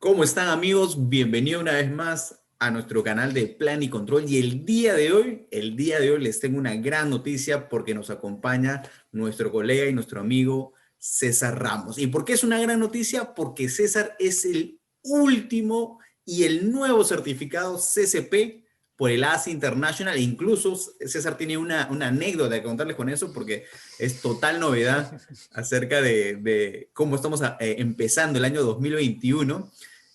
¿Cómo están, amigos? Bienvenidos una vez más a nuestro canal de Plan y Control. Y el día de hoy les tengo una gran noticia porque nos acompaña nuestro colega y nuestro amigo César Ramos. ¿Y por qué es una gran noticia? Porque César es el último y el nuevo certificado CCP por el ASI International. E incluso César tiene una anécdota de contarles con eso porque es total novedad acerca de cómo estamos empezando el año 2021.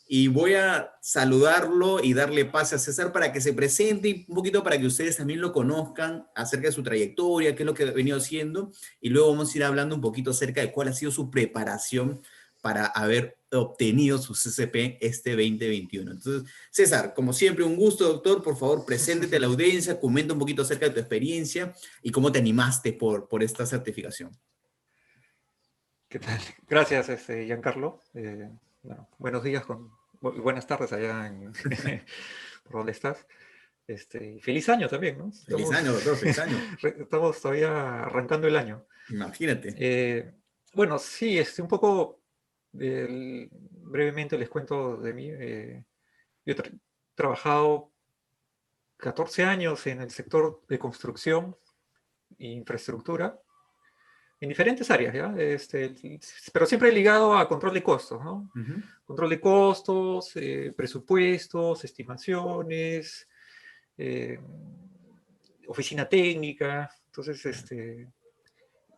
Y voy a saludarlo y darle pase a César para que se presente y un poquito para que ustedes también lo conozcan acerca de su trayectoria, qué es lo que ha venido haciendo, y luego vamos a ir hablando un poquito acerca de cuál ha sido su preparación para haber obtenido su CCP este 2021. Entonces, César, como siempre, un gusto, doctor. Por favor, preséntete a la audiencia, comenta un poquito acerca de tu experiencia y cómo te animaste por esta certificación. ¿Qué tal? Gracias, Giancarlo. Bueno, buenos días buenas tardes allá por donde estás. Feliz año también, ¿no? Feliz año, doctor, feliz año. Estamos todavía arrancando el año. Imagínate. Bueno, sí, un poco brevemente les cuento de mí. Yo he trabajado 14 años en el sector de construcción e infraestructura en diferentes áreas, ¿ya? Pero siempre ligado a control de costos, ¿no? Ujú. Control de costos, presupuestos, estimaciones, eh, oficina técnica. Entonces,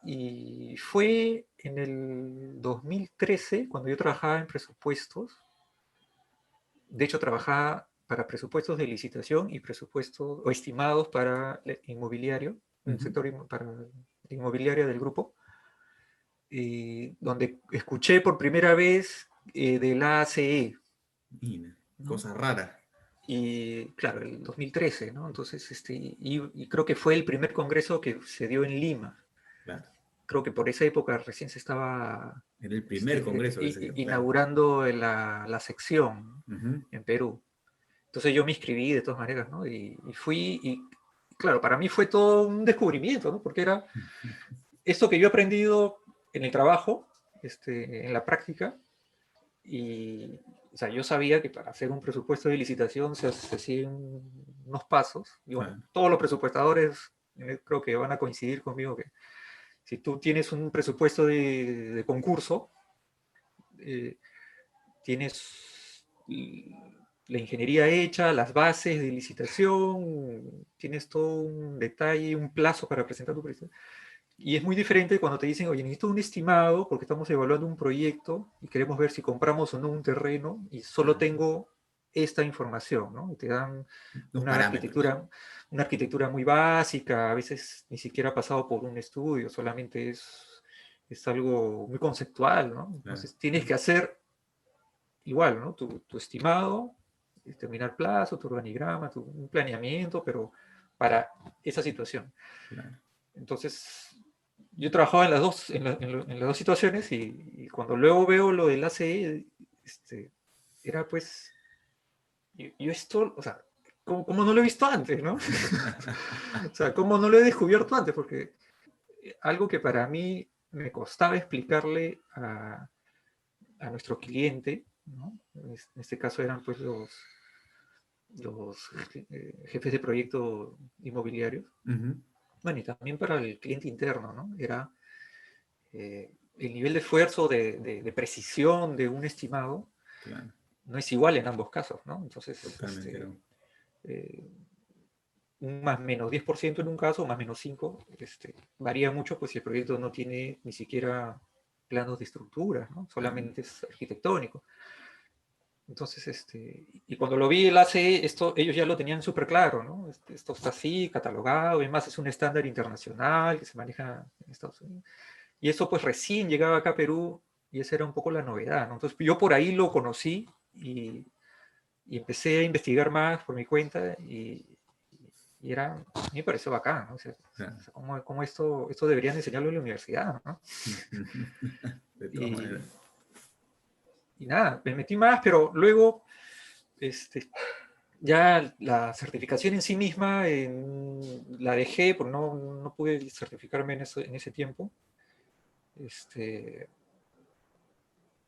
y fue en el 2013 cuando yo trabajaba en presupuestos. De hecho, trabajaba para presupuestos de licitación y presupuestos o estimados para inmobiliario, en el Ujú. sector para inmobiliario del grupo. Donde escuché por primera vez del ACE, Mira, ¿no? cosa rara. Y claro, el 2013, ¿no? Entonces, y creo que fue el primer congreso que se dio en Lima. Claro. Creo que por esa época recién se estaba Era el primer congreso que se dio, claro. inaugurando la sección Ujú. en Perú. Entonces yo me inscribí de todas maneras, ¿no? Y fui, y claro, para mí fue todo un descubrimiento, ¿no? Porque era esto que yo he aprendido en el trabajo, en la práctica. Y, o sea, yo sabía que para hacer un presupuesto de licitación se siguen unos pasos. Y bueno, Claro. todos los presupuestadores creo que van a coincidir conmigo que si tú tienes un presupuesto de concurso, eh, tienes la ingeniería hecha, las bases de licitación, tienes todo un detalle, un plazo para presentar tu presupuesto. Y es muy diferente cuando te dicen, oye, necesito un estimado porque estamos evaluando un proyecto y queremos ver si compramos o no un terreno y solo Claro. tengo esta información, ¿no? Y te dan Los parámetros. una arquitectura muy básica, a veces ni siquiera ha pasado por un estudio, solamente es algo muy conceptual, ¿no? Claro. Entonces tienes que hacer igual, ¿no? Tu estimado, determinar plazo, tu organigrama, un planeamiento, pero para esa situación. Claro. Entonces, yo trabajaba en las dos, en las dos situaciones y cuando luego veo lo del ACE, era pues, yo esto, o sea, ¿cómo no lo he visto antes, no? O sea, ¿cómo no lo he descubierto antes? Porque algo que para mí me costaba explicarle a nuestro cliente, ¿no? En este caso eran pues los jefes de proyecto inmobiliarios. Ujú. Bueno, y también para el cliente interno, ¿no? Era el nivel de esfuerzo, de precisión de un estimado Claro. no es igual en ambos casos, ¿no? Entonces, Totalmente, ¿no? eh, un más menos 10% en un caso, más menos 5, varía mucho pues si el proyecto no tiene ni siquiera planos de estructura, ¿no? Claro. Solamente es arquitectónico. Entonces, y cuando lo vi el ACE, ellos ya lo tenían súper claro, ¿no? Esto está así, catalogado, además es un estándar internacional que se maneja en Estados Unidos. Y eso pues recién llegaba acá a Perú y esa era un poco la novedad, ¿no? Entonces yo por ahí lo conocí y empecé a investigar más por mi cuenta y a mí me pareció bacán, ¿no? O sea, Claro. cómo esto deberían enseñarlo en la universidad, ¿no? De todas Y, maneras. y nada, me metí más, pero luego este, ya la certificación en sí misma la dejé, porque no pude certificarme en ese tiempo. Este,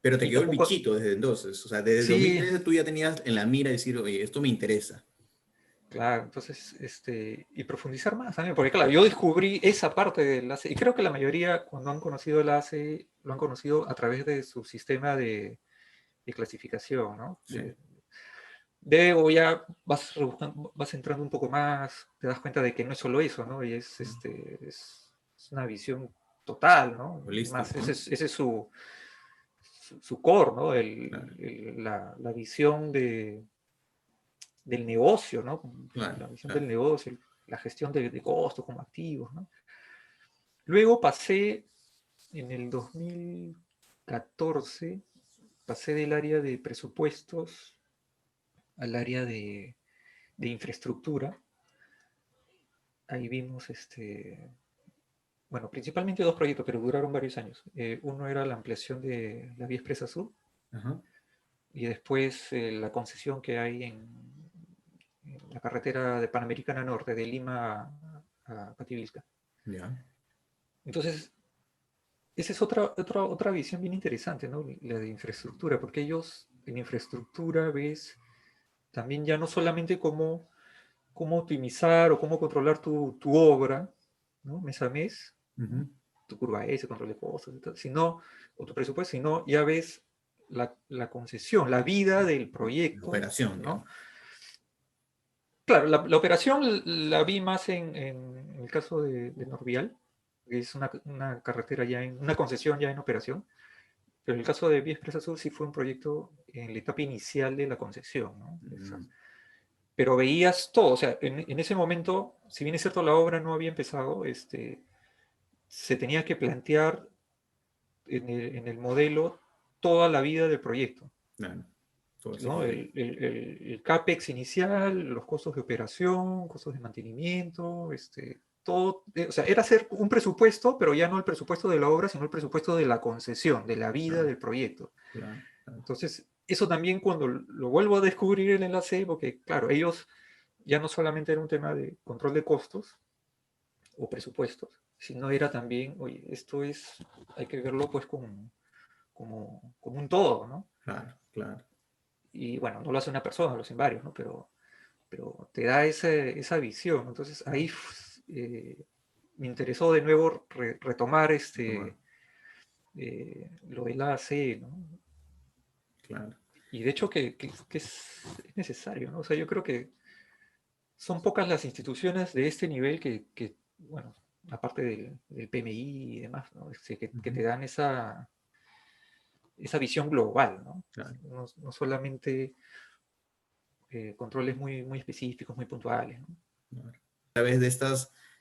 Pero te Y quedó el tampoco, bichito desde entonces. O sea, desde sí, 2013 tú ya tenías en la mira decir, oye, esto me interesa. claro, entonces, y profundizar más también, porque claro, yo descubrí esa parte del ACE, y creo que la mayoría cuando han conocido el ACE, lo han conocido a través de su sistema de clasificación, ¿no? Sí. O ya vas entrando un poco más, te das cuenta de que no es solo eso, ¿no? Y es una visión total, ¿no? Más, Holístico, ¿no? ese es su core, ¿no? Claro, La visión del negocio, ¿no? claro, La visión del claro. negocio, la gestión de costos como activos, ¿no? Luego pasé, en el 2014, pasé del área de presupuestos al área de infraestructura. Ahí vimos, bueno, principalmente dos proyectos, pero duraron varios años. Uno era la ampliación de la vía expresa sur Ajá. y después la concesión que hay en la carretera de Panamericana Norte, de Lima a Pativilca. Ya. Entonces, esa es otra visión bien interesante, ¿no? La de infraestructura, porque ellos en infraestructura ves también ya no solamente cómo optimizar o cómo controlar tu obra, ¿no? Mes a mes, ¿no? Ujú. Tu curva S, control de costos, sino, o tu presupuesto, sino ya ves la concesión, la vida del La proyecto, operación, ¿no? digamos. Claro, la operación la vi más en el caso de Norvial, que es una carretera ya una concesión ya en operación, pero en el caso de Vía Expresa Sur sí fue un proyecto en la etapa inicial de la concesión, ¿no? Mm, Pero veías todo, o sea, en ese momento, si bien es cierto la obra no había empezado, se tenía que plantear en el modelo toda la vida del proyecto, claro. Todo el ¿no? ciclo de vida. El CAPEX inicial, los costos de operación, costos de mantenimiento, todo, o sea, era hacer un presupuesto, pero ya no el presupuesto de la obra, sino el presupuesto de la concesión, de la vida Claro, del proyecto. claro, claro. Entonces, eso también cuando lo vuelvo a descubrir el enlace, porque claro, ellos ya no solamente era un tema de control de costos o presupuestos, sino era también, oye, hay que verlo pues como un todo, ¿no? Claro, claro. Y bueno, no lo hace una persona, lo hacen varios, ¿no? Pero te da esa visión. Entonces ahí me interesó de nuevo retomar Tomar, lo del AC, ¿no? claro. Y de hecho que es necesario, ¿no? O sea, yo creo que son pocas las instituciones de este nivel bueno, aparte del PMI y demás, ¿no? Que Ujú, te dan esa visión global, ¿no? claro. No solamente controles muy, muy específicos, muy puntuales, ¿no? Claro. A través de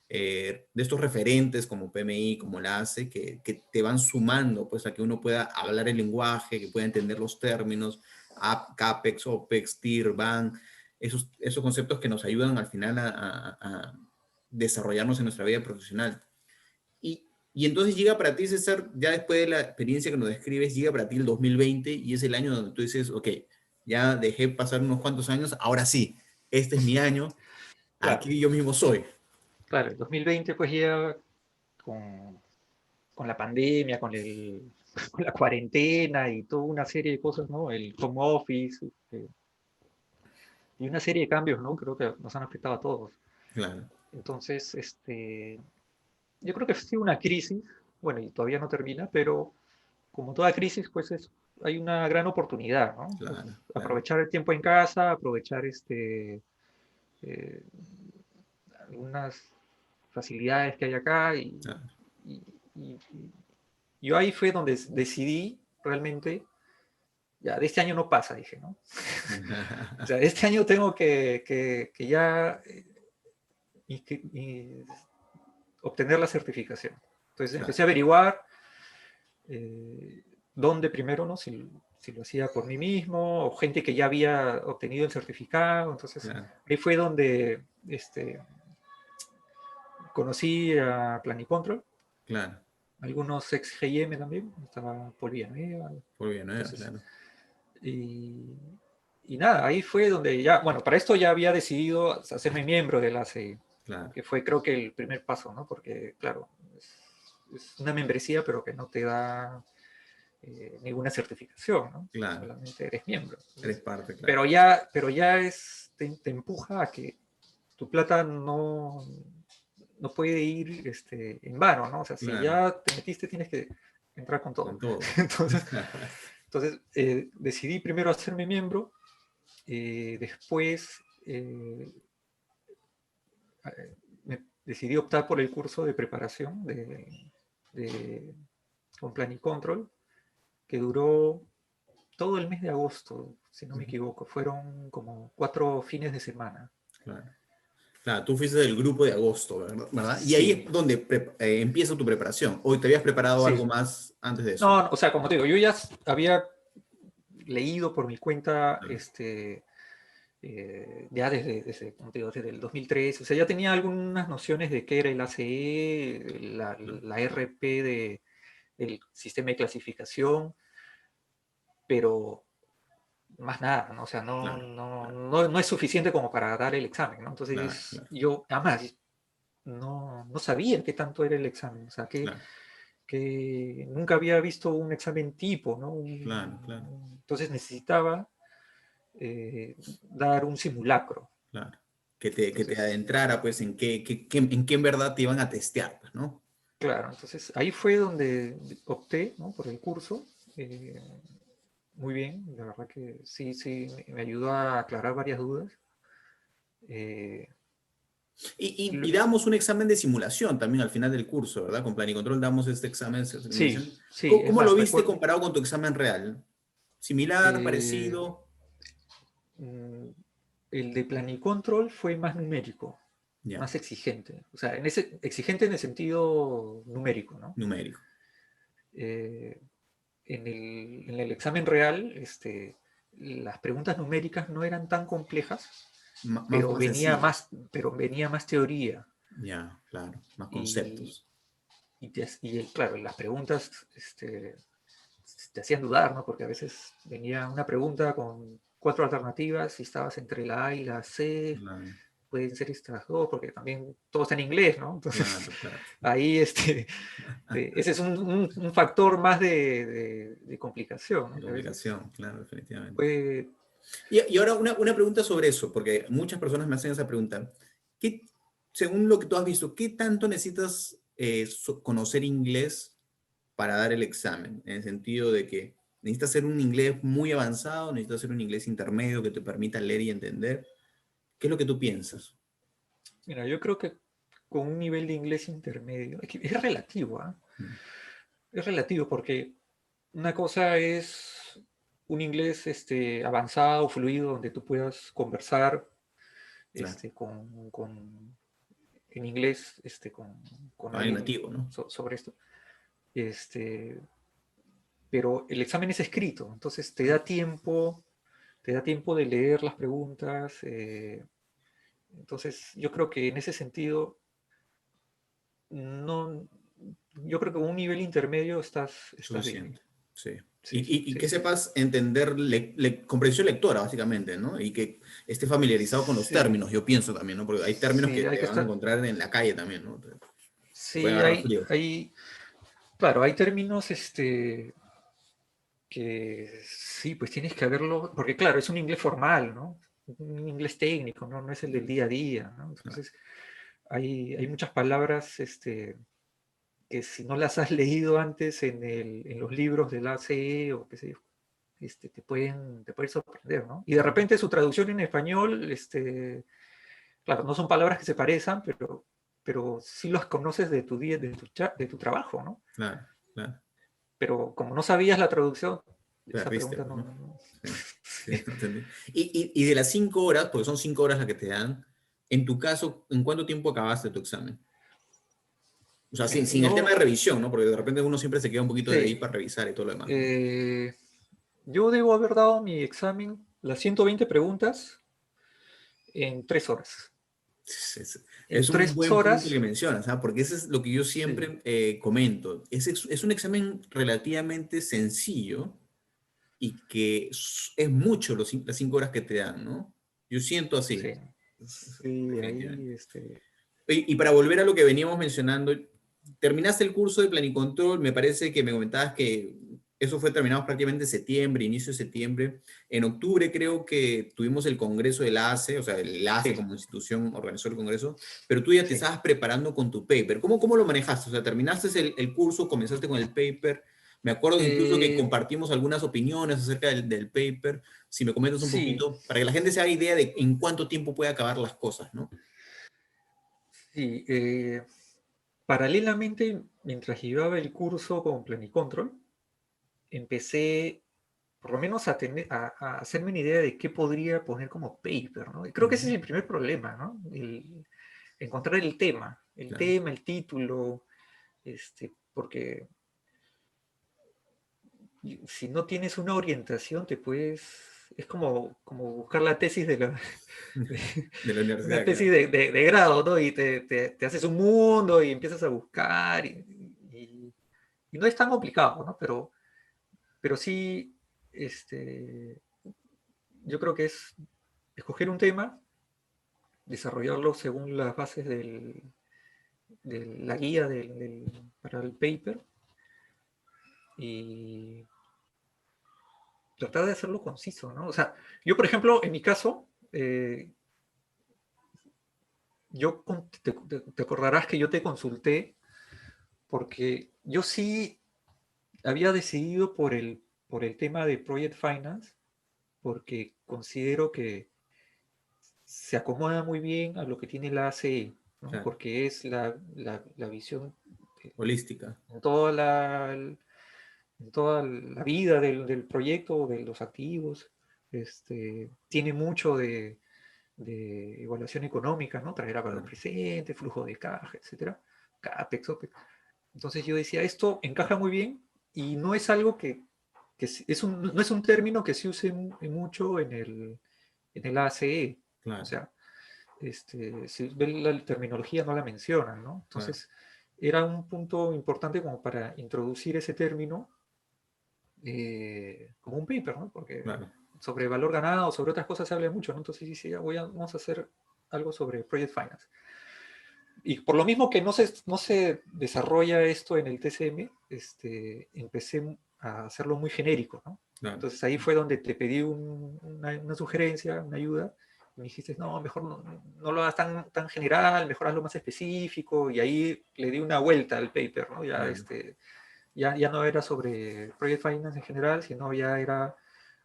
de estos referentes como PMI, como la ACE, que te van sumando pues a que uno pueda hablar el lenguaje, que pueda entender los términos, CAPEX, OPEX, TIR, BAN, esos conceptos que nos ayudan al final a desarrollarnos en nuestra vida profesional. Y entonces llega para ti, César, ya después de la experiencia que nos describes, llega para ti el 2020 y es el año donde tú dices, ok, ya dejé pasar unos cuantos años, ahora sí, este es mi año, Claro, aquí yo mismo soy. claro, el 2020 pues ya con, con la pandemia, con la cuarentena y toda una serie de cosas, ¿no? El home office, y una serie de cambios, ¿no? Creo que nos han afectado a todos. Claro, Entonces, yo creo que ha sido una crisis, bueno, y todavía no termina, pero como toda crisis, pues hay una gran oportunidad, ¿no? Pues claro, claro, aprovechar el tiempo en casa, aprovechar eh, algunas facilidades que hay acá claro. y- y- yo ahí fue donde decidí realmente, ya, de este año no pasa, dije, ¿no? O sea, este año tengo que ya obtener la certificación. Entonces Claro, empecé a averiguar eh, dónde primero, ¿no? Si lo hacía por mí mismo o gente que ya había obtenido el certificado. Entonces claro, ahí fue donde conocí a Planicontrol, claro. algunos ex GM también, estaba Paul Villanueva. Muy bien, ¿no? Entonces, Claro, y, y nada, ahí fue donde ya, bueno, para esto ya había decidido hacerme miembro de la ACI, claro, que fue creo que el primer paso, ¿no? Porque, claro, es una membresía, pero que no te da ninguna certificación, ¿no? Claro, Solamente eres miembro. eres parte, claro. Pero ya te empuja a que tu plata no puede ir en vano, ¿no? O sea, si Claro, ya te metiste, tienes que entrar con todo. con todo. Entonces, decidí primero hacerme miembro, después decidí optar por el curso de preparación con Plan y Control, que duró todo el mes de agosto, si no me equivoco. Fueron como 4 fines de semana. Claro. Claro, tú fuiste del grupo de agosto, ¿verdad? Y ahí Sí, es donde empieza tu preparación. ¿O te habías preparado sí. algo más antes de eso? No, o sea, como te digo, yo ya había leído por mi cuenta, Claro, ya como te digo, desde el 2003, o sea, ya tenía algunas nociones de qué era el ACE, claro, la RP del sistema de clasificación, pero más nada, ¿no? O sea, claro, no es suficiente como para dar el examen, ¿no? claro, Entonces, claro, yo, además, no sabía qué tanto era el examen, o sea, claro, que nunca había visto un examen tipo, ¿no? claro, claro, Entonces necesitaba dar un simulacro. claro. Que te Entonces, adentrara, pues, en qué en verdad te iban a testear, pues, ¿no? claro, entonces ahí fue donde opté, ¿no? Por el curso. eh, Muy bien, la verdad que sí, sí, me ayudó a aclarar varias dudas. Eh, Y damos un examen de simulación también al final del curso, ¿verdad? Con Plan y Control damos este examen de sí, simulación. sí, ¿Cómo, es cómo lo más, viste recuerdo. comparado con tu examen real? ¿Similar, eh, parecido? mm, el de Planicontrol fue más numérico, Ya, más exigente. O sea, exigente en el sentido numérico, ¿no? numérico. Eh, en el examen real, las preguntas numéricas no eran tan complejas, Más sencillo. pero venía más teoría. Ya, claro, más Y, conceptos. claro, las preguntas te hacían dudar, ¿no? Porque a veces venía una pregunta con 4 alternativas y estabas entre la A y la C, Claro, pueden ser estas dos, porque también todo está en inglés, ¿no? Entonces, claro, claro. ahí ese es un factor más de complicación, De ¿no? Que a veces complicación, claro, definitivamente. puede. Y ahora una pregunta sobre eso, porque muchas personas me hacen esa pregunta. ¿Qué, según lo que tú has visto, qué tanto necesitas conocer inglés para dar el examen? En el sentido de que necesitas hacer un inglés muy avanzado, necesitas hacer un inglés intermedio que te permita leer y entender. ¿Qué es lo que tú piensas? Mira, yo creo que con un nivel de inglés intermedio, es relativo, ¿ah? Mm, Es relativo porque una cosa es un inglés avanzado, fluido, donde tú puedas conversar claro, en inglés con alguien alguien nativo, ¿no? sobre esto. Este, pero el examen es escrito, entonces Claro. te da tiempo de leer las preguntas. Entonces, yo creo que en ese sentido, no, yo creo que con un nivel intermedio estás bien. Suficiente, sí. Y, Sí, y que sí. sepas entender comprensión lectora, básicamente, ¿no? Y que esté familiarizado con los Sí, términos, yo pienso también, ¿no? Porque hay términos que sí, hay te que van a estar. encontrar en la calle también, ¿no? Te puede Sí, agarrar frío. claro, hay términos que sí, pues tienes que haberlo, porque claro, es un inglés formal, ¿no? Un inglés técnico, ¿no? No es el del día a día, ¿no? Claro, Entonces, hay muchas palabras que si no las has leído antes en los libros del ACE o qué sé yo, te pueden sorprender, ¿no? Y de claro, repente su traducción en español, claro, no son palabras que se parezcan, pero sí las conoces de tu día, de tu trabajo, ¿no? claro, claro. Pero como no sabías la traducción, esa Perdiste, pregunta pues, no. ¿no? no- Sí, sí, entendí. Y de las 5 horas, porque son 5 horas las que te dan, en tu caso, ¿en cuánto tiempo acabaste tu examen? O sea, sin, Mira, sin el tema de yo, revisión, ¿no? Porque de repente uno siempre se queda un poquito de ahí sí, para revisar y todo lo demás, ¿no? eh, yo debo haber dado mi examen, las 120 preguntas, en 3 horas. Es, es- En es un tres buen punto que horas, mencionas, ¿ah? Porque eso es lo que yo sí, siempre comento. Es un examen relativamente sencillo y que es mucho las 5 horas que te dan, ¿no? Yo siento sí, así, sí, definitivamente. ahí, Y para volver a lo que veníamos mencionando, terminaste el curso de Planicontrol, me parece que me comentabas que eso fue terminado prácticamente en septiembre, inicio de septiembre. En octubre creo que tuvimos el congreso del ACE, o sea, el ACE Sí, como institución organizó el congreso, pero tú ya te sí. estabas preparando con tu paper. ¿Cómo lo manejaste? O sea, terminaste el curso, comenzaste con el paper. Me acuerdo incluso que Eh, compartimos algunas opiniones acerca del paper. Si me comentas un sí, poquito, para que la gente se haga idea de en cuánto tiempo puede acabar las cosas, ¿no? sí. Paralelamente, mientras llevaba el curso con Planicontrol, empecé por lo menos a hacerme una idea de qué podría poner como paper, ¿no? Y creo que ese es Ujú, el primer problema, ¿no? Encontrar claro. el título, porque si no tienes una orientación, es como buscar la tesis de- De la una universidad, tesis claro. de grado, ¿no? Y te haces un mundo y empiezas a buscar y no es tan complicado, ¿no? Pero sí, este, yo creo que es escoger un tema, desarrollarlo según las bases de la guía para el paper y tratar de hacerlo conciso, ¿no? O sea, yo, por ejemplo, en mi caso, te acordarás que yo te consulté porque yo sí había decidido por el tema de Project Finance, porque considero que se acomoda muy bien a lo que tiene la ACE, ¿no? Claro. Porque es la visión Holística. en en toda la vida del proyecto, de los activos. Tiene mucho de evaluación económica, ¿no? Traer a valor Claro. presente, flujo de caja, etcétera, CAPEX, OPEX. Entonces yo decía, esto encaja muy bien y no es algo no es un término que se use mucho en el ACE. O Claro. sea, si ven la terminología no la mencionan, ¿no? Claro. Entonces, era un punto importante como para introducir ese término como un paper, ¿no? Porque Claro. sobre valor ganado, sobre otras cosas se habla mucho, ¿no? Entonces dice, ya vamos a hacer algo sobre Project Finance. Y por lo mismo que no se desarrolla esto en el TCM, empecé a hacerlo muy genérico, ¿no? Claro. Entonces ahí fue donde te pedí una sugerencia, una ayuda, y me dijiste, no, mejor no lo hagas tan general, mejor hazlo más específico, y ahí le di una vuelta al paper, ¿no? Claro. Ya no era sobre Project Finance en general, sino ya era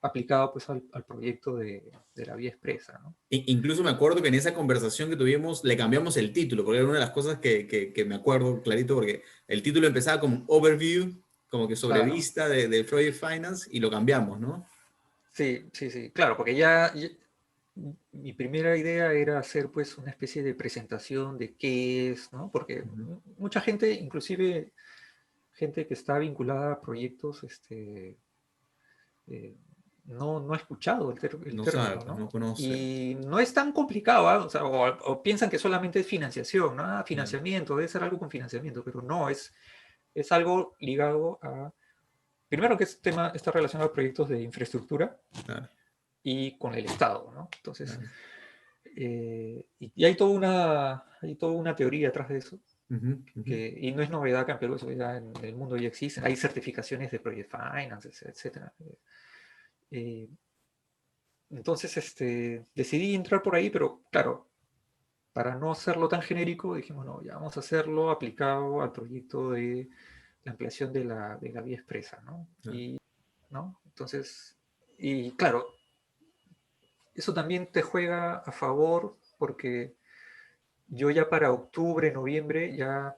aplicado pues al proyecto de la vía expresa, ¿no? Incluso me acuerdo que en esa conversación que tuvimos le cambiamos el título, porque era una de las cosas que me acuerdo clarito, porque el título empezaba como overview, como que Claro. sobrevista de Project Finance, y lo cambiamos, ¿no? Sí, sí, sí, claro, porque mi primera idea era hacer pues una especie de presentación de qué es, ¿no? Porque Ujú. mucha gente, inclusive gente que está vinculada a proyectos, eh, no ha escuchado el No sabe, término, pues no ¿no? conoce. Y no es tan complicado, ¿ah? O sea, o piensan que solamente es financiación, ¿no? Ah, Claro, financiamiento, debe ser algo con financiamiento, pero no, es algo ligado primero que está relacionado a proyectos de infraestructura claro, y con el Estado, ¿no? Entonces, claro. y hay toda una teoría atrás de eso, Ujú, ujú. y no es novedad acá en Perú, eso ya en el mundo ya existe. Hay certificaciones de Project Finance, etcétera. Eh, entonces, decidí entrar por ahí, pero claro, para no hacerlo tan genérico, dijimos, no, ya vamos a hacerlo aplicado al proyecto de la ampliación de la vía expresa, ¿no? Claro, ¿No? Entonces, y claro, eso también te juega a favor porque yo ya para octubre, noviembre, ya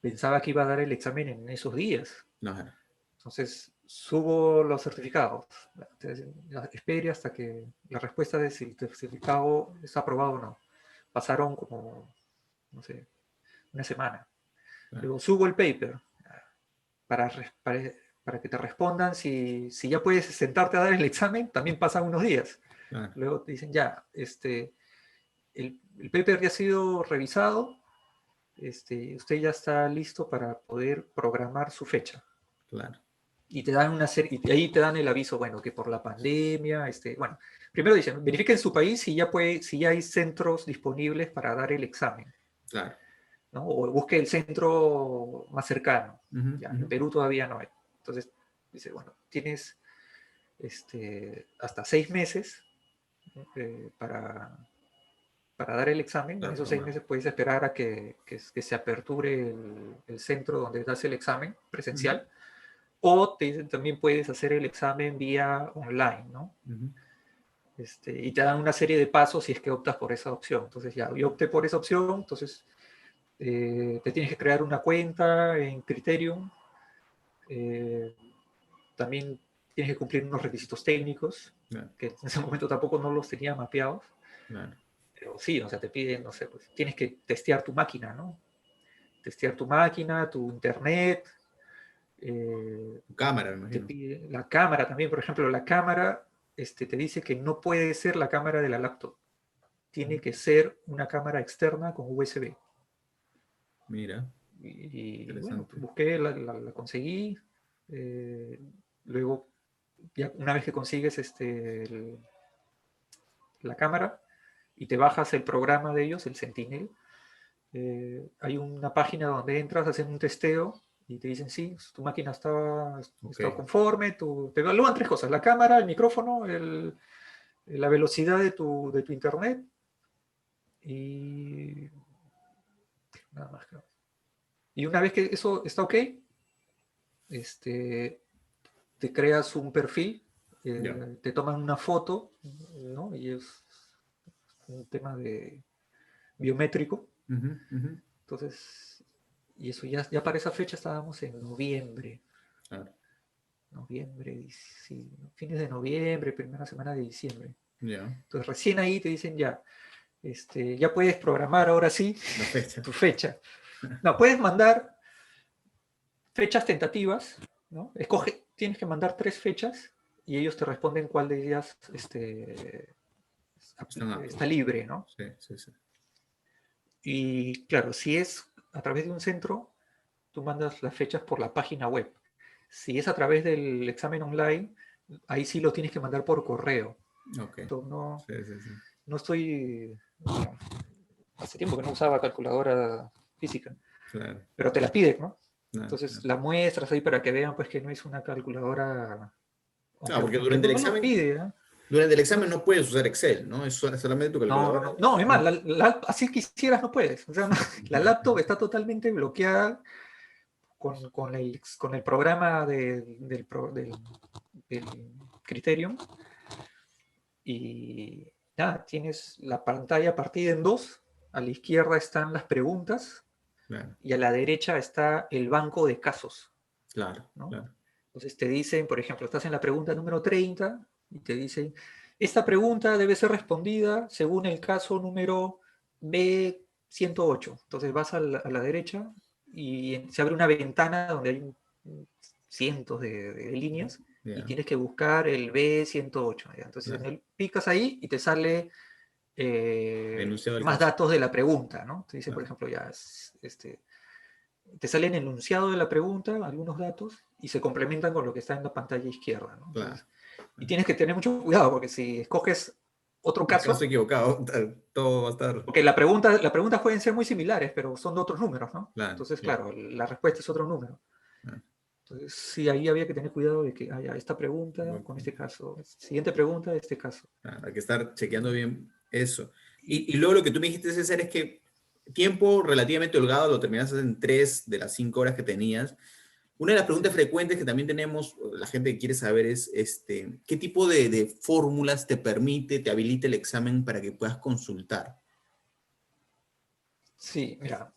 pensaba que iba a dar el examen en esos días. claro, Entonces, subo los certificados. Entonces, espere hasta que la respuesta de si el certificado está aprobado o no. Pasaron como, no sé, una semana. claro, Luego subo el paper para, para que te respondan si ya puedes sentarte a dar el examen, también pasan unos días. claro, Luego te dicen, ya, el paper ya ha sido revisado, usted ya está listo para poder programar su fecha. claro, Y te dan una serie, y ahí te dan el aviso, bueno, que por la pandemia, bueno, primero dicen, verifique en su país si ya hay centros disponibles para dar el examen, claro. ¿no? O busque el centro más cercano. Ujú, Ya, ujú. en Perú todavía no hay. Entonces, dice, bueno, tienes hasta 6 meses para dar el examen. En Claro, esos 6 meses puedes esperar a que se aperture el centro donde das el examen presencial. O te dicen también puedes hacer el examen vía online, ¿no? Y te dan una serie de pasos si es que optas por esa opción. Entonces ya, yo opté por esa opción, entonces te tienes que crear una cuenta en Criterium. También tienes que cumplir unos requisitos técnicos, Claro, que en ese momento tampoco no los tenía mapeados. claro. Pero sí, o sea, te piden, no sé, pues tienes que testear tu máquina, ¿no? Testear tu máquina, tu internet. Cámara, me Te imagino. pide la cámara también, por ejemplo, la cámara te dice que no puede ser la cámara de la laptop. Tiene que ser una cámara externa con USB. Mira, Y bueno, interesante. busqué, la conseguí. eh, Luego, ya una vez que consigues la cámara y te bajas el programa de ellos, el Sentinel, hay una página donde entras, hacen un testeo y te dicen, sí, tu máquina Ok. está conforme, te evalúan 3 cosas: la cámara, el micrófono, la velocidad de tu internet y nada más. Y una vez que eso está ok, este, te creas un perfil, Ya. te toman una foto, ¿no? Y es un tema de biométrico. Ujú, ujú. Entonces, y eso ya para esa fecha estábamos en noviembre. Claro. Noviembre, sí, fines de noviembre, primera semana de diciembre. Ya. Entonces recién ahí te dicen ya, ya puedes programar ahora sí La fecha. tu fecha. No, puedes mandar fechas tentativas, ¿no? Tienes que mandar 3 fechas y ellos te responden cuál de ellas Están aptos. está libre, ¿no? Sí, sí, sí. Y claro, si es a través de un centro, tú mandas las fechas por la página web. Si es a través del examen online, ahí sí lo tienes que mandar por correo. Ok. Entonces, no, Sí, sí, sí. no estoy... bueno, hace tiempo que no usaba calculadora física, Claro. pero te la piden, ¿no? Claro, Entonces claro. la muestras ahí para que vean pues que no es una calculadora, Claro, porque aunque no lo pide, ¿eh? durante el examen no puedes usar Excel, ¿no? Es solamente tu No, no, calculadora. no, no, es más, así quisieras no puedes. O sea, la laptop está totalmente bloqueada con el programa del Criterion y nada, tienes la pantalla partida en dos. A la izquierda están las preguntas Claro, y a la derecha está el banco de casos, claro, ¿no? claro. Entonces te dicen, por ejemplo, estás en la pregunta número 30 y te dicen, esta pregunta debe ser respondida según el caso número B108. Entonces vas a la derecha y se abre una ventana donde hay cientos de líneas y Ya, tienes que buscar el B108. ¿Ya? Entonces claro. picas ahí y te sale Enunciado del más caso. datos de la pregunta, ¿no? Te dice, por Claro, ejemplo, te sale el enunciado de la pregunta, algunos datos, y se complementan con lo que está en la pantalla izquierda, ¿no? claro. Entonces, y tienes que tener mucho cuidado, porque si escoges otro El caso caso, equivocado, todo va a estar. porque las preguntas pueden ser muy similares, pero son de otros números, ¿no? Claro, Entonces, claro, claro, la respuesta es otro número. claro. Entonces, sí, ahí había que tener cuidado de que haya esta pregunta con este caso, siguiente pregunta de este caso. Claro, hay que estar chequeando bien eso. Y, Y luego lo que tú me dijiste, César, es que tiempo relativamente holgado lo terminaste en 3 de las 5 horas que tenías. Una de las preguntas sí, frecuentes que también tenemos, la gente que quiere saber es, ¿qué tipo de fórmulas te permite, te habilita el examen para que puedas consultar? sí, mira,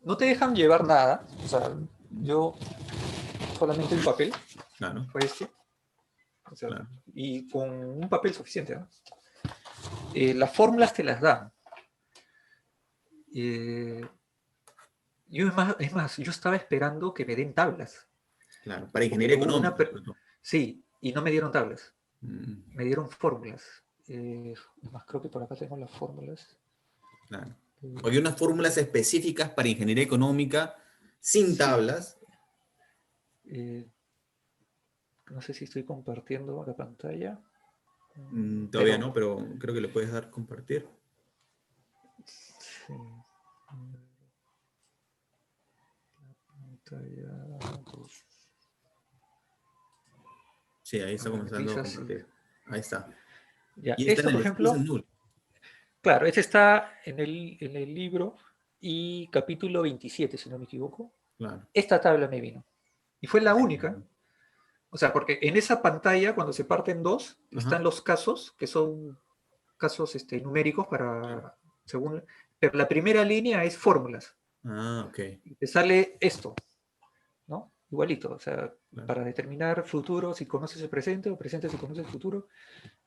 no te dejan llevar nada, o sea, yo solamente un papel, Claro, fue este, o sea, claro. y con un papel suficiente, ¿no? Las fórmulas te las dan. Eh, yo estaba esperando que me den tablas, Claro, para porque ingeniería hubo económica, sobre todo. sí, y no me dieron tablas, Mm, me dieron fórmulas. Más creo que por acá tengo las fórmulas. claro. Eh, Porque hay unas fórmulas específicas para ingeniería económica sin sí, tablas. eh, no sé si estoy compartiendo la pantalla, Todavía pero no, pero creo que le puedes dar compartir. sí, pantalla, dos. Sí, ahí está comenzando a Revisas. compartir. Ahí está. Ya, Y está esto, en por el Skills ejemplo, and Null. claro, este está en el libro y capítulo 27, si no me equivoco. Claro. Esta tabla me vino. Y fue la única. O sea, porque en esa pantalla, cuando se parte en dos, Ajá. están los casos, que son casos numéricos para, según, pero la primera línea es fórmulas. Ah, ok. Y te sale esto, ¿no? Igualito, o sea, Claro, para determinar futuro, si conoces el presente, o presente si conoces el futuro,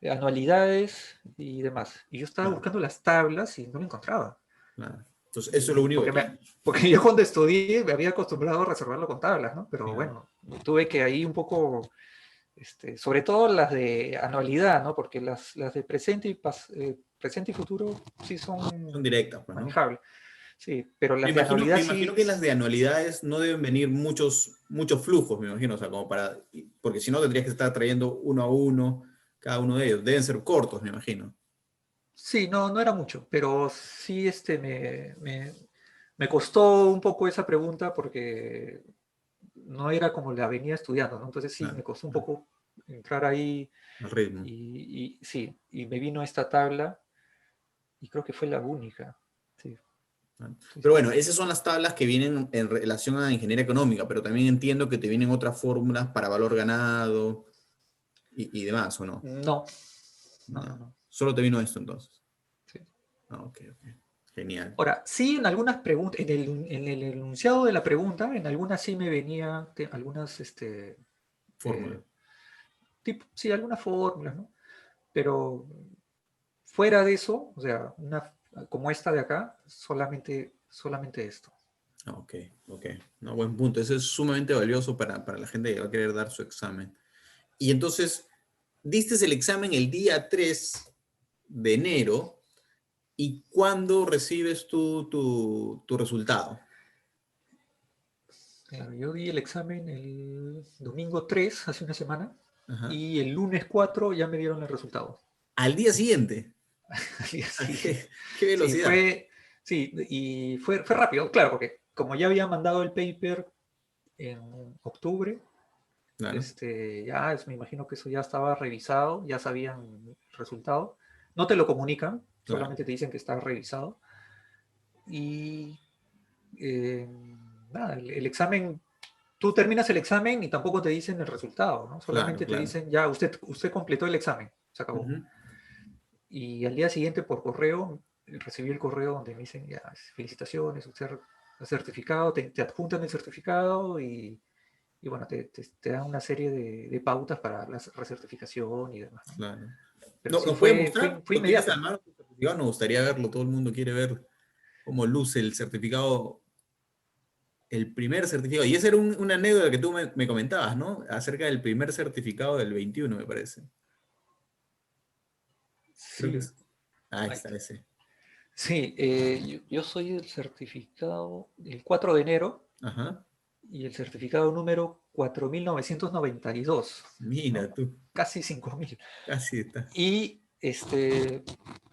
anualidades y demás. Y yo estaba claro, buscando las tablas y no lo encontraba. claro. Entonces, eso es lo único que Porque, tiene. porque yo cuando estudié me había acostumbrado a reservarlo con tablas, ¿no? Pero Claro, bueno, tuve que ahí un poco, sobre todo las de anualidad, ¿no? Porque las de presente y futuro sí son son directas, pues, ¿no? manejables. Sí, pero las de Me anualidad imagino sí, que las de anualidades no deben venir muchos flujos, me imagino, o sea, porque si no tendrías que estar trayendo uno a uno cada uno de ellos. Deben ser cortos, me imagino. sí, no, no era mucho, pero sí me costó un poco esa pregunta porque no era como la venía estudiando, ¿no? Entonces sí, me Claro, costó un claro, poco entrar ahí el ritmo. y sí, y me vino esta tabla y creo que fue la única. Sí, Claro. sí, Pero sí. bueno, esas son las tablas que vienen en relación a ingeniería económica, pero también entiendo que te vienen otras fórmulas para valor ganado y demás, ¿o no? No, no, no, No. no. Solo te vino esto entonces. Sí. Ah, ok, ok. Genial. Ahora, sí, en algunas preguntas, en el enunciado de la pregunta, en algunas sí me venía algunas, Fórmula. sí, algunas fórmulas, ¿no? Pero fuera de eso, o sea, como esta de acá, solamente esto. Ah, ok, ok. No, buen punto. Eso es sumamente valioso para la gente que va a querer dar su examen. Y entonces, diste el examen el día 3 de enero. ¿Y cuándo recibes tu resultado? Claro, yo di el examen el domingo 3 hace una semana, Ajá. y el lunes 4 ya me dieron el resultado. Al día siguiente. Al día siguiente. ¿Qué Sí, velocidad? sí, y fue rápido, claro, porque como ya había mandado el paper en octubre, Claro, me imagino que eso ya estaba revisado, ya sabían el resultado. No te lo comunican, claro, solamente te dicen que está revisado. Y eh, nada, el examen, tú terminas el examen y tampoco te dicen el resultado, ¿no? claro, Solamente te claro. dicen, ya, usted completó el examen, se acabó. Ujú. Y al día siguiente por correo, recibí el correo donde me dicen, ya, felicitaciones, usted ha certificado, te adjuntan el certificado y bueno, te dan una serie de pautas para la recertificación y demás, ¿no? Claro. Pero ¿No, sí nos puedes mostrar? fue ¿Lo tienes a inmediato. mano tu certificado? Nos gustaría verlo. Todo el mundo quiere ver cómo luce el certificado, el primer certificado. Y esa era una anécdota que tú me comentabas, ¿no? Acerca del primer certificado del 21, me parece. Creo que Sí, es. Ahí ahí está está. ese. Sí, yo soy el certificado el 4 de enero Ajá. y el certificado número 4992, Mira ¿no? tú. Casi 5000. Casi está. Y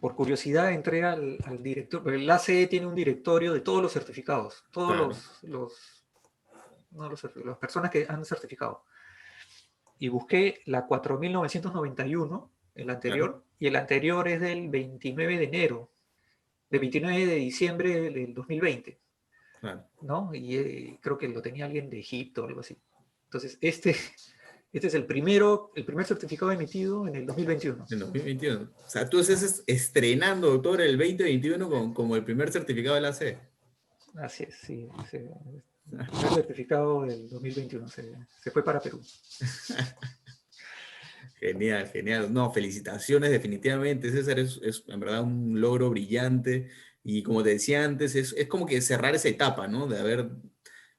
por curiosidad entré al director, porque el ACE tiene un directorio de todos los certificados, todos Claro, no, las personas que han certificado. Y busqué la 4991, el claro, anterior, y el anterior es del 29 de enero, del 29 de diciembre del 2020, claro. ¿no? Y creo que lo tenía alguien de Egipto o algo así. Entonces, este es el primer certificado emitido en el 2021. En 2021. O sea, tú estás estrenando, doctor, el 2021 como el primer certificado de la C. Así es, sí. El primer certificado del 2021 se fue para Perú. Genial, genial. No, felicitaciones definitivamente. César es en verdad un logro brillante. Y como te decía antes, es como que cerrar esa etapa, ¿no? De haber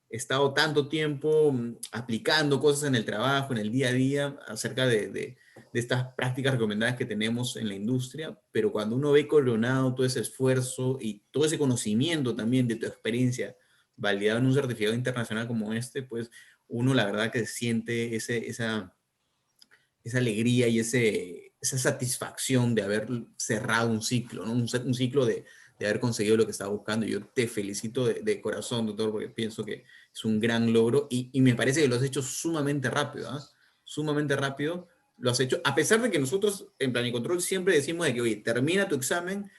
estado tanto tiempo aplicando cosas en el trabajo, en el día a día, acerca de estas prácticas recomendadas que tenemos en la industria, pero cuando uno ve coronado todo ese esfuerzo y todo ese conocimiento también de tu experiencia validado en un certificado internacional como este, pues uno la verdad que siente esa alegría y esa satisfacción de haber cerrado un ciclo, ¿no? Un ciclo de haber conseguido lo que estaba buscando. Yo te felicito de corazón, doctor, porque pienso que es un gran logro y me parece que lo has hecho sumamente rápido, ¿ah? sumamente rápido, lo has hecho, a pesar de que nosotros en Planicontrol siempre decimos de que, oye, termina tu examen,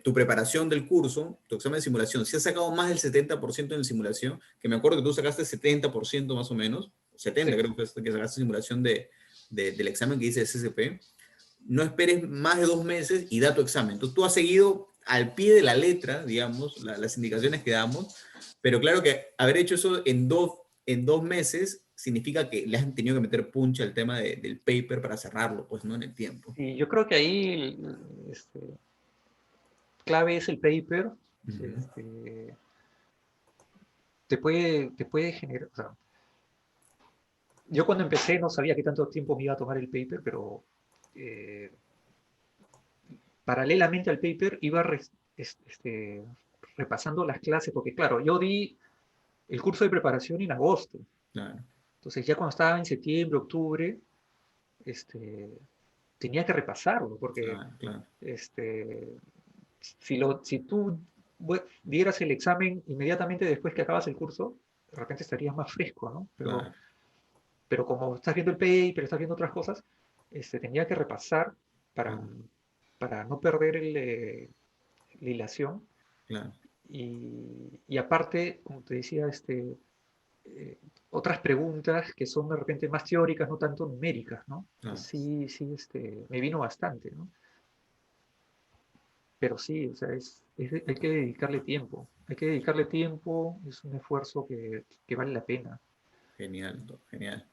tu preparación del curso, tu examen de simulación, si has sacado más del 70% en simulación, que me acuerdo que tú sacaste 70% más o menos, 70 Sí. creo que sacaste simulación del examen que dice SSP, no esperes más de 2 meses y da tu examen. Entonces tú has seguido al pie de la letra, digamos, las indicaciones que damos, pero claro que haber hecho eso en dos meses significa que le has tenido que meter punch al tema del paper para cerrarlo, pues no en el tiempo. Y yo creo que ahí clave es el paper. Ujú. este, te puede generar, o sea, yo cuando empecé no sabía qué tanto tiempo me iba a tomar el paper, pero eh, paralelamente al paper iba repasando las clases, porque claro, yo di el curso de preparación en agosto, Claro, entonces ya cuando estaba en septiembre, octubre, este, tenía que repasarlo, porque claro, claro, este, si tú dieras el examen inmediatamente después que acabas el curso, de repente estarías más fresco, ¿no? Pero, claro, pero como estás viendo el paper, estás viendo otras cosas, tenía que repasar para, claro, para no perder la hilación. claro, Y aparte, como te decía, eh, otras preguntas que son de repente más teóricas, no tanto numéricas, ¿no? claro. Sí, sí, me vino bastante, ¿no? Pero sí, o sea, hay que dedicarle tiempo. Hay que dedicarle tiempo, es un esfuerzo que vale la pena. Genial, genial.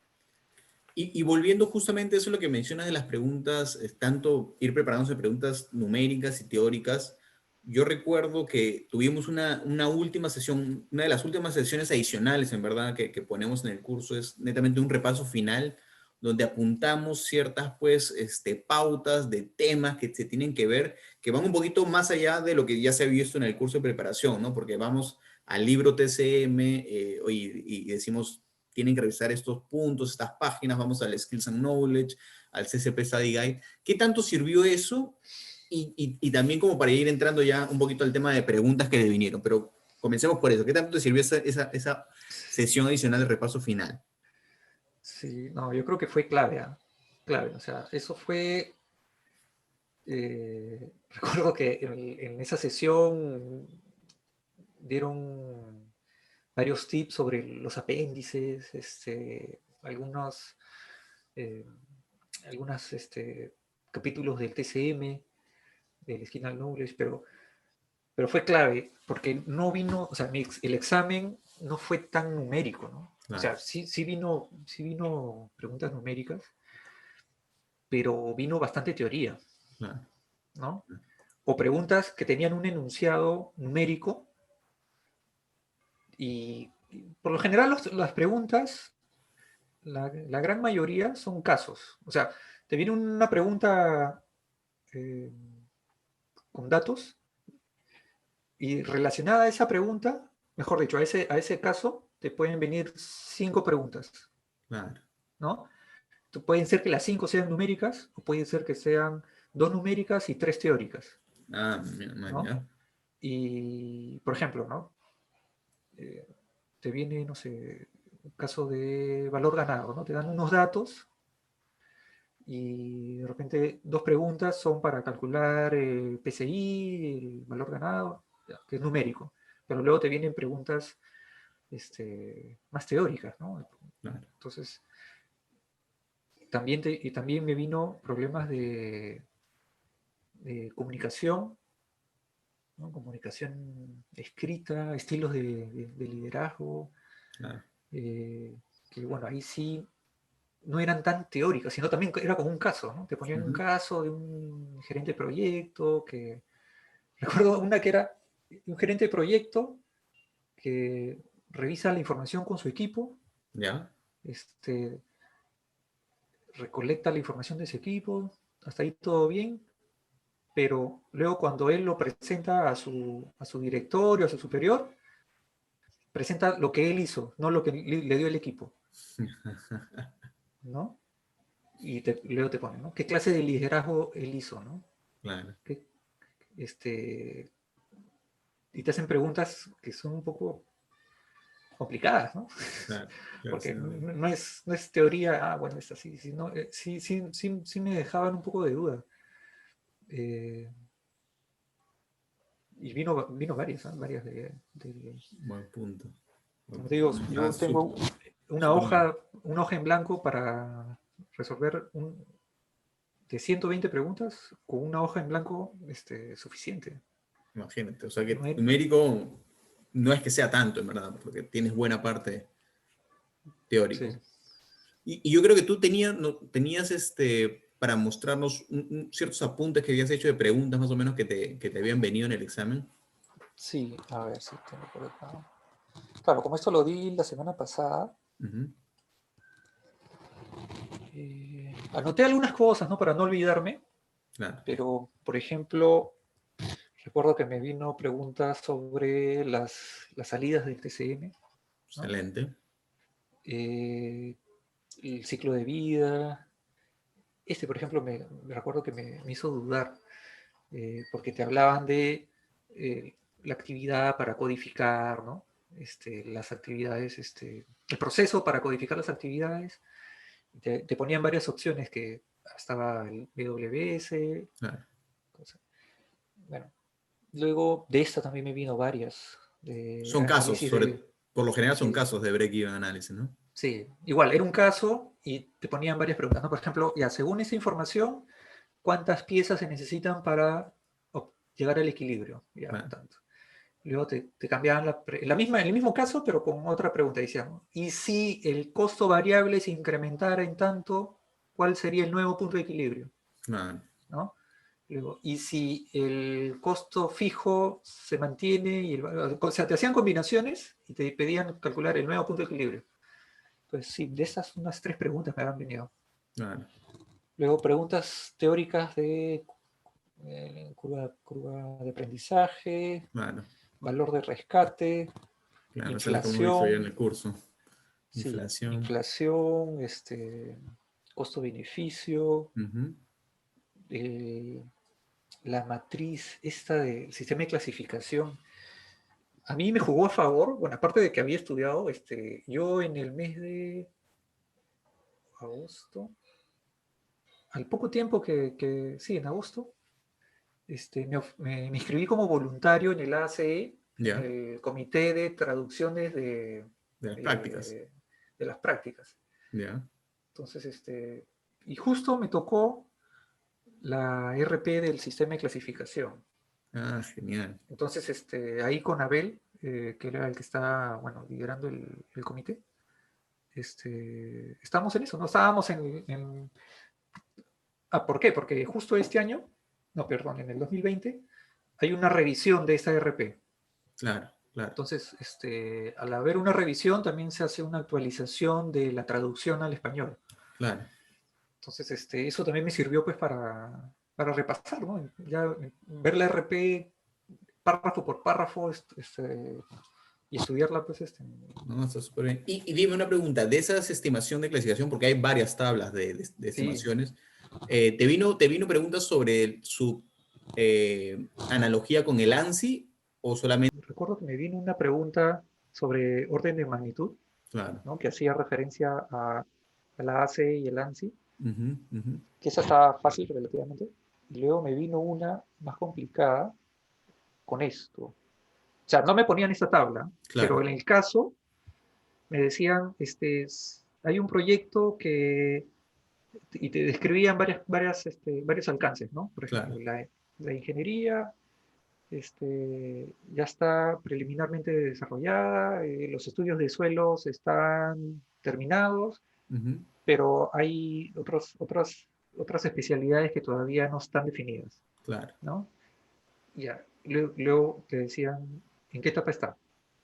Y volviendo justamente a eso lo que mencionas de las preguntas, tanto ir preparándose preguntas numéricas y teóricas, yo recuerdo que tuvimos una última sesión, una de las últimas sesiones adicionales, en verdad, que ponemos en el curso, es netamente un repaso final, donde apuntamos ciertas, pues, pautas de temas que se tienen que ver, que van un poquito más allá de lo que ya se ha visto en el curso de preparación, ¿no? Porque vamos al libro TCM y decimos tienen que revisar estos puntos, estas páginas, vamos al Skills and Knowledge, al CCP Study Guide. ¿Qué tanto sirvió eso? Y también como para ir entrando ya un poquito al tema de preguntas que le vinieron, pero comencemos por eso. ¿Qué tanto te sirvió esa sesión adicional de repaso final? Sí, no, yo creo que fue clave, ¿ah? Clave, o sea, eso fue, recuerdo que en esa sesión dieron varios tips sobre los apéndices, algunos, eh, algunos capítulos del TCM, del Skin Knowledge, pero fue clave porque no vino, o sea, el examen no fue tan numérico, ¿no? O Claro, sea, sí vino preguntas numéricas, pero vino bastante teoría, claro, ¿no? O preguntas que tenían un enunciado numérico y por lo general las preguntas, la gran mayoría son casos. O sea, te viene una pregunta eh, con datos y relacionada a esa pregunta, mejor dicho, a ese caso, te pueden venir 5 preguntas, claro. ¿no? Pueden ser que las 5 sean numéricas o pueden ser que sean 2 numéricas y 3 teóricas, Ah, mira, man, ¿no? ya. Y, por ejemplo, ¿no? Eh, te viene, no sé, un caso de valor ganado, ¿no? Te dan unos datos y de repente 2 preguntas son para calcular el PCI, el valor ganado, que es numérico. Pero luego te vienen preguntas más teóricas, ¿no? Claro, Entonces, también me vino problemas de comunicación, ¿no? Comunicación escrita, estilos de liderazgo, claro. eh, que bueno, ahí sí no eran tan teóricas, sino también era como un caso, ¿no? Te ponían un Ujú. caso de un gerente de proyecto, que recuerdo una que era un gerente de proyecto que revisa la información con su equipo, ¿Ya? este, recolecta la información de ese equipo, hasta ahí todo bien, pero luego cuando él lo presenta a su directorio, a su superior, presenta lo que él hizo, no lo que le dio el equipo, ¿no? Y luego te pone, ¿no? ¿Qué clase de liderazgo él hizo, ¿no? Claro, ¿Qué, este, y te hacen preguntas que son un poco complicadas, ¿no? Claro, claro, sí, Porque no es teoría, bueno, es así, sino, sí me dejaban un poco de duda. Eh, y vino varias, ¿ah? Varias buen punto. como te digo, Ah, yo tengo una súper bien. hoja en blanco para resolver de 120 preguntas con una hoja en blanco suficiente. Imagínate, o sea que No hay- numérico no es que sea tanto, en verdad, porque tienes buena parte sí, teórico. Y yo creo que tú tenías, no, tenías para mostrarnos ciertos apuntes que habías hecho de preguntas más o menos que te habían venido en el examen. sí, a ver si tengo por acá. Claro, como esto lo di la semana pasada, Ujú. anoté algunas cosas, ¿no? Para no olvidarme, Claro, pero, por ejemplo, recuerdo que me vino preguntas sobre las salidas del TCM, ¿no? excelente. Eh, el ciclo de vida. Por ejemplo, me recuerdo que me hizo dudar, porque te hablaban de la actividad para codificar, ¿no? Las actividades, el proceso para codificar las actividades. Te ponían varias opciones que estaba el BWS, Claro. cosa. Bueno, luego de esta también me vino varias, de Son casos, análisis de, por lo general son sí, casos de break-even análisis, ¿no? sí, igual, era un caso y te ponían varias preguntas, ¿no? Por ejemplo, ya según esa información, ¿cuántas piezas se necesitan para llegar al equilibrio? Ya, Claro, tanto. Luego te cambiaban en el mismo caso, pero con otra pregunta. Decían, ¿y si el costo variable se incrementara en tanto, cuál sería el nuevo punto de equilibrio? claro, ¿No? Luego, ¿y si el costo fijo se mantiene? O sea, te hacían combinaciones y te pedían calcular el nuevo punto de equilibrio. Pues sí, de esas unas tres preguntas me habían venido. claro, Luego preguntas teóricas de curva de aprendizaje, claro, valor de rescate, claro, esa es la que hemos visto ya en inflación, el curso. sí, Inflación. inflación, costo-beneficio, Ujú. eh, la matriz esta del sistema de clasificación. A mí me jugó a favor, bueno, aparte de que había estudiado, yo en el mes de agosto, al poco tiempo sí, en agosto, me inscribí como voluntario en el ACE, en Ya, el Comité de Traducciones de las prácticas. eh, de las prácticas. Ya. Entonces, y justo me tocó la RP del sistema de clasificación. Ah, genial. Entonces, ahí con Abel, que era el que está, bueno, liderando el comité, estamos en eso, ¿no? Estábamos ¿por qué? Porque justo este año, no, perdón, en el 2020, hay una revisión de esta RP. Claro, claro, Entonces, al haber una revisión, también se hace una actualización de la traducción al español. claro. Entonces, eso también me sirvió pues para repasar, ¿no? Ya ver la RP párrafo por párrafo y estudiarla, pues, No, está súper bien. Y dime una pregunta, de esas estimación de clasificación, porque hay varias tablas de sí. estimaciones, te vino preguntas sobre su analogía con el ANSI o solamente? Recuerdo que me vino una pregunta sobre orden de magnitud, Claro. ¿no? Que hacía referencia a la ACE y el ANSI, Ujú, ujú. que esa estaba fácil relativamente. Y luego me vino una más complicada con esto. O sea, no me ponían esta tabla, pero Claro, en el caso me decían, hay un proyecto y te describían varios alcances, ¿no? Por ejemplo, claro, la ingeniería ya está preliminarmente desarrollada, los estudios de suelos están terminados, ujú, pero hay otras especialidades que todavía no están definidas, claro. ¿no? Ya, luego te decían en qué etapa está,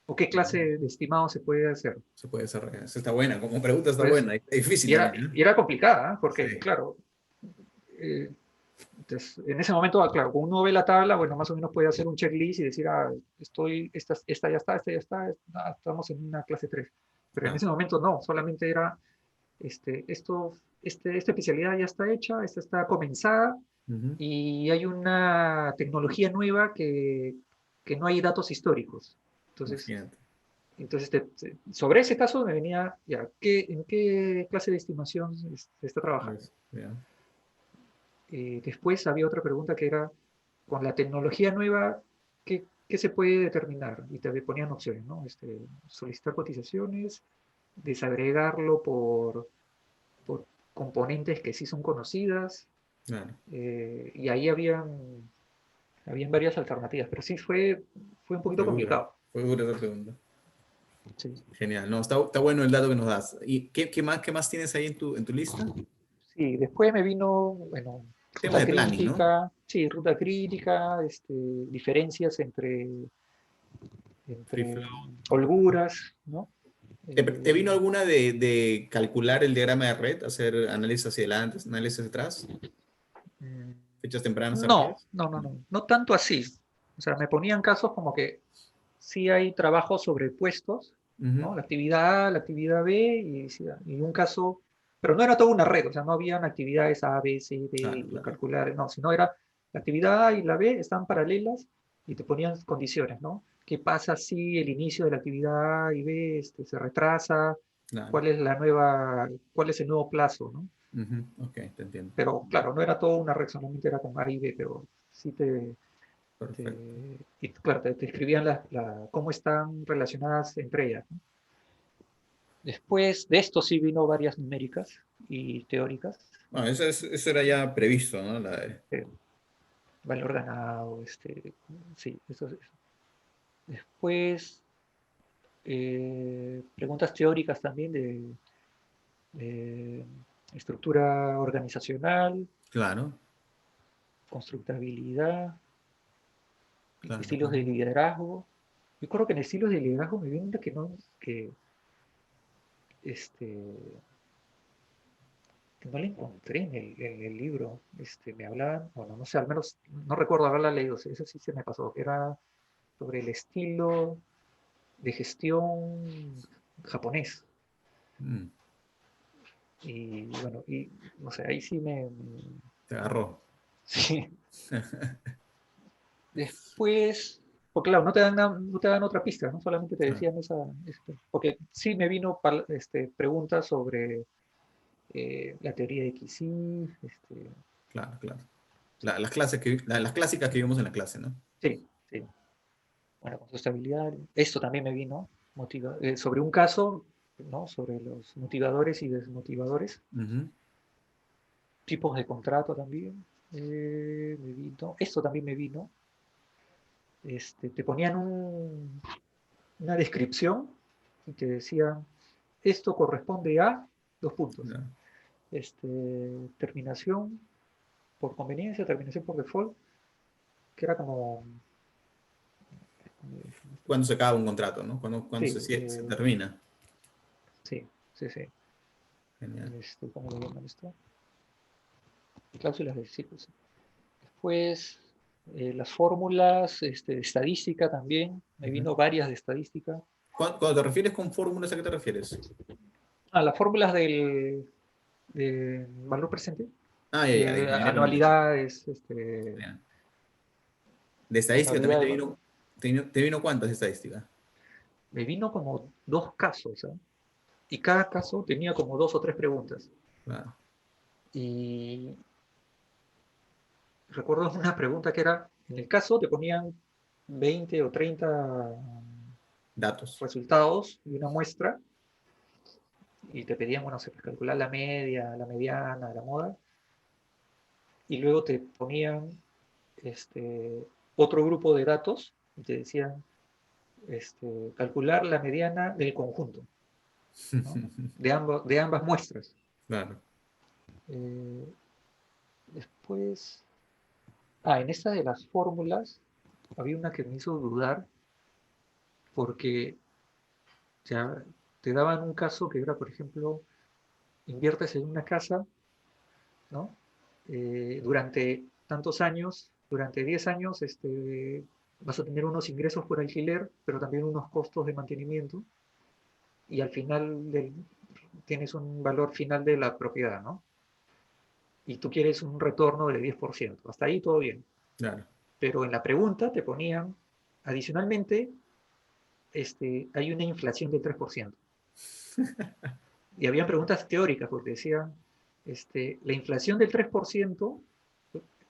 o qué clase de estimado se puede hacer. Se puede desarrollar. Esa está buena, como pregunta está Pues, buena. Es difícil y era, también, y era complicada, ¿eh? ¿eh? Porque, Sí, claro, eh, entonces, en ese momento, claro, cuando uno ve la tabla, bueno, más o menos puede hacer un checklist y decir, esta ya está, esta ya está, estamos en una clase 3. Pero en claro. ese momento no, solamente era, esta especialidad ya está hecha, esta está comenzada Ujú, y hay una tecnología nueva que no hay datos históricos. Entonces, imagínate. Entonces, sobre ese caso me venía, ya, ¿en qué clase de estimación se está trabajando? Pues, ya. Después había otra pregunta que era, con la tecnología nueva, ¿qué se puede determinar? Y te ponían opciones, ¿no? Solicitar cotizaciones, desagregarlo por componentes que sí son conocidas, Claro. y ahí habían varias alternativas, pero sí fue un poquito Seguro. complicado. Fue dura esa pregunta. Sí. Genial. No, está bueno el dato que nos das. ¿Y qué más tienes ahí en tu lista? Sí, después me vino, bueno, Temas ruta de planning, ¿no? crítica, sí, ruta crítica, diferencias Free entre flow. holguras, ¿no? ¿Te vino Eh, alguna de calcular el diagrama de red, hacer análisis hacia adelante, análisis hacia atrás, mm, fechas tempranas, no, tardías? no, no, no, no tanto así. O sea, me ponían casos como que sí hay trabajos sobrepuestos, Ujú. ¿no? La actividad A, la actividad B, y un caso, pero no era toda una red, o sea, no habían actividades A, B, C, D, Claro, y claro. calcular, no, sino era la actividad A y la B están paralelas y te ponían condiciones, ¿no? ¿Qué pasa si el inicio de la actividad A y B se retrasa? Claro. ¿Cuál es el nuevo plazo, ¿no? Ujú. Ok, te entiendo. Pero claro, no era toda una red, solamente era con A y B, pero sí Perfecto. y claro, te escribían cómo están relacionadas entre ellas, ¿no? Después de esto sí vino varias numéricas y teóricas, Bueno, eso era ya previsto, ¿no? eh, valor ganado, sí, eso. Después preguntas teóricas también de estructura organizacional, Claro, constructabilidad, claro, estilos de claro. liderazgo. Yo creo que en estilos de liderazgo me viene una este, que no la encontré en el libro. Me hablaban, bueno, no sé, al menos no recuerdo haberla leído, eso sí se me pasó. Era sobre el estilo de gestión japonés. Mm, Y bueno, y no sé, ahí sí te agarró. sí. Después, porque claro, no te dan otra pista, ¿no? Solamente te Claro, decían porque sí me vino preguntas sobre la teoría de Kisi, claro, claro. sí, Las clásicas que vimos en la clase, ¿no? sí, sí. Bueno, con su estabilidad. Esto también me vino sobre un caso, ¿no? Sobre los motivadores y desmotivadores, Ujú. tipos de contrato también. Me vino. Esto también me vino. Te ponían una descripción y te decían, esto corresponde a dos puntos. Ya. Terminación por conveniencia, terminación por default, que era como, ¿Cuándo se acaba un contrato, no? ¿Cuándo se, sí, se termina? sí, sí, sí. Genial. ¿Cómo lo llaman esto? Cláusulas de ciclos. Después, las fórmulas, estadística también, me Ujú. vino varias de estadística. Cuando te refieres con fórmulas, ¿a qué te refieres? Las fórmulas del valor presente, Ah, ya, ya, de ingeniería económica. anualidades, Genial. De estadística también te contabilidad. vino, te vino cuántas de estadística. Me vino como dos casos, ¿eh? Y cada caso tenía como dos o tres preguntas. Claro. Y recuerdo una pregunta que era, en el caso te ponían 20 o 30 Datos. resultados de una muestra y te pedían, bueno, se calcular la media, la mediana, la moda, y luego te ponían otro grupo de datos y te decían calcular la mediana del conjunto, ¿no? De ambas muestras. Claro. Eh, Después, en esta de las fórmulas, había una que me hizo dudar porque ya te daban un caso que era, por ejemplo, inviertes en una casa, ¿no? Durante tantos años, durante 10 años, vas a tener unos ingresos por alquiler, pero también unos costos de mantenimiento, y al final tienes un valor final de la propiedad, ¿no? Y tú quieres un retorno de 10%. Hasta ahí todo bien. Claro. Pero en la pregunta te ponían, adicionalmente, hay una inflación del 3%. Y habían preguntas teóricas, porque decían, la inflación del 3%, por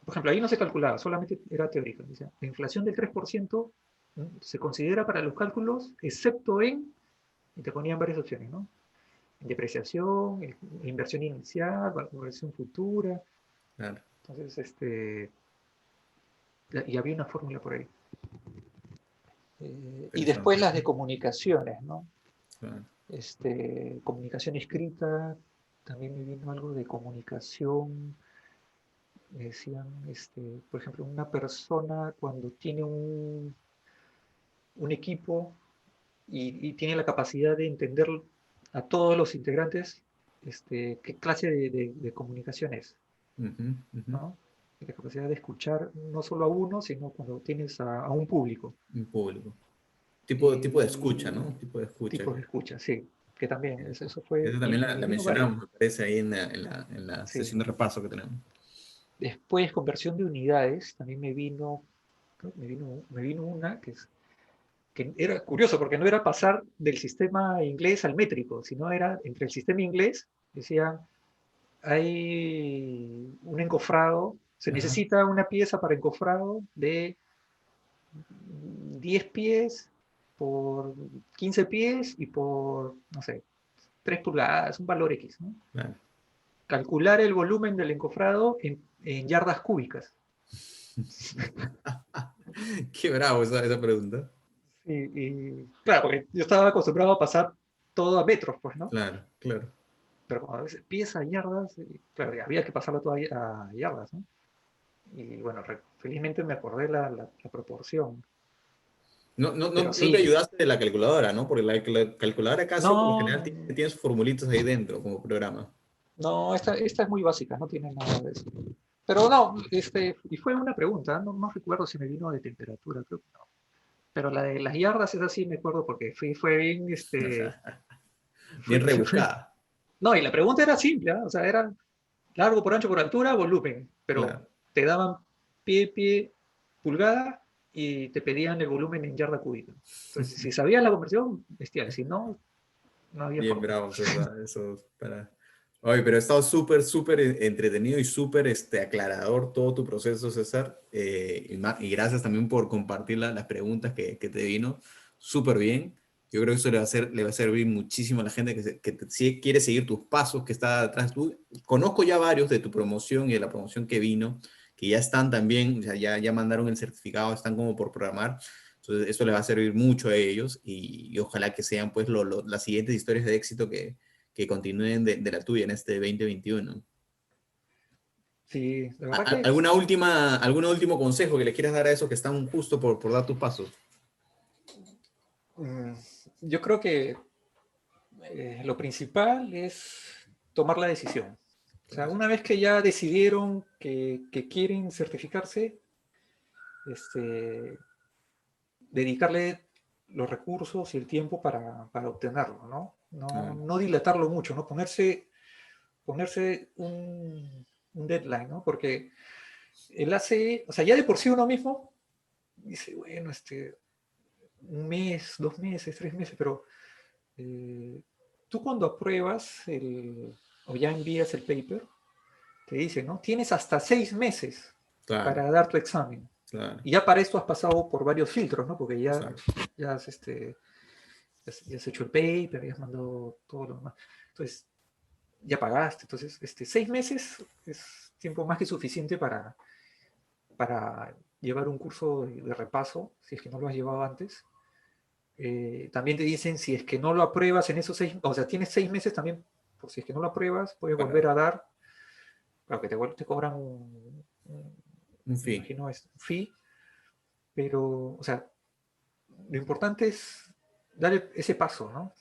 ejemplo, ahí no se calculaba, solamente era teórica. Decía, la inflación del 3% se considera para los cálculos, excepto en, y te ponían varias opciones, ¿no? En depreciación, inversión inicial, valoración futura. Claro, Entonces, y había una fórmula por ahí. Y después interesante. las de comunicaciones, ¿no? Claro. Comunicación escrita, también me vino algo de comunicación. Me decían, por ejemplo, una persona cuando tiene un equipo y tiene la capacidad de entender a todos los integrantes, qué clase de comunicación es, Ujú, ujú. ¿no? La capacidad de escuchar no solo a uno, sino cuando tienes a un público. Un público. Tipo de escucha, Y ¿no? Tipo de escucha. tipos de escucha, sí, que también, eso fue, Esa y también me la vino varios, mencionamos, me parece, ahí en la sí. sesión de repaso que tenemos. Después, conversión de unidades, también me vino una que era curioso, porque no era pasar del sistema inglés al métrico, sino era entre el sistema inglés, decían, hay un encofrado, se Ajá. necesita una pieza para encofrado de 10 pies por 15 pies y por, no sé, 3 pulgadas, un valor X, ¿no? Claro. Calcular el volumen del encofrado en yardas cúbicas. Qué bravo esa pregunta. Claro, porque yo estaba acostumbrado a pasar todo a metros, pues, ¿no? Claro, claro. Pero cuando a veces pies a yardas, claro, había que pasarlo todo a yardas, ¿no? Y bueno, felizmente me acordé la proporción. No, no, no, Pero no te sí, ayudaste de la calculadora, ¿no? Porque la calculadora acaso, por lo no, general, no, no, tiene sus formulitas ahí dentro como programa. no, esta es muy básica, no tiene nada de eso. Pero no, y fue una pregunta, no recuerdo si me vino de temperatura, creo que no. Pero la de las yardas es así, me acuerdo, porque fue bien, Bien fue, fue- rebuscada. no, y la pregunta era simple, ¿ah? O sea, era largo por ancho por altura, volumen, pero Claro. te daban pie, pulgada y te pedían el volumen en yarda cúbica. Entonces, si sabías la conversión, bestial, si no, no había Bien forma. bravos esos para... Oye, pero ha estado súper, súper entretenido y súper aclarador todo tu proceso, César. Y gracias también por compartir las preguntas que te vino. Súper bien. Yo creo que eso le va a servir muchísimo a la gente quiere seguir tus pasos, que está atrás. Tú, conozco ya varios de tu promoción y de la promoción que vino, que ya están también, o sea, ya mandaron el certificado, están como por programar. Entonces, esto le va a servir mucho a ellos y ojalá que sean pues las siguientes historias de éxito que continúen de la tuya en este 2021. Sí, la verdad que ¿Algún último consejo que le quieras dar a esos que están justo por dar tus pasos? mm, yo creo que lo principal es tomar la decisión. O sea, Claro, una vez que ya decidieron que quieren certificarse, este, dedicarle los recursos y el tiempo para obtenerlo, ¿no? No, claro, no dilatarlo mucho, ¿no? Ponerse un deadline, ¿no? Porque el ACE, o sea, ya de por sí uno mismo dice, bueno, un mes, 2 meses, 3 meses, pero tú cuando apruebas o ya envías el paper, te dice, ¿no? Tienes hasta 6 meses claro, para dar tu examen. claro, Y ya para esto has pasado por varios filtros, ¿no? Porque ya, exacto. ya has, ya has hecho el paper, ya has mandado todo lo demás. Entonces, ya pagaste. Entonces, 6 meses es tiempo más que suficiente para llevar un curso de repaso, si es que no lo has llevado antes. También te dicen, si es que no lo apruebas en esos 6, o sea, tienes 6 meses también, por si es que no lo apruebas, puedes volver Para a dar, claro que te cobran un me fin. imagino, es un fee, pero, o sea, lo importante es dar ese paso, ¿no?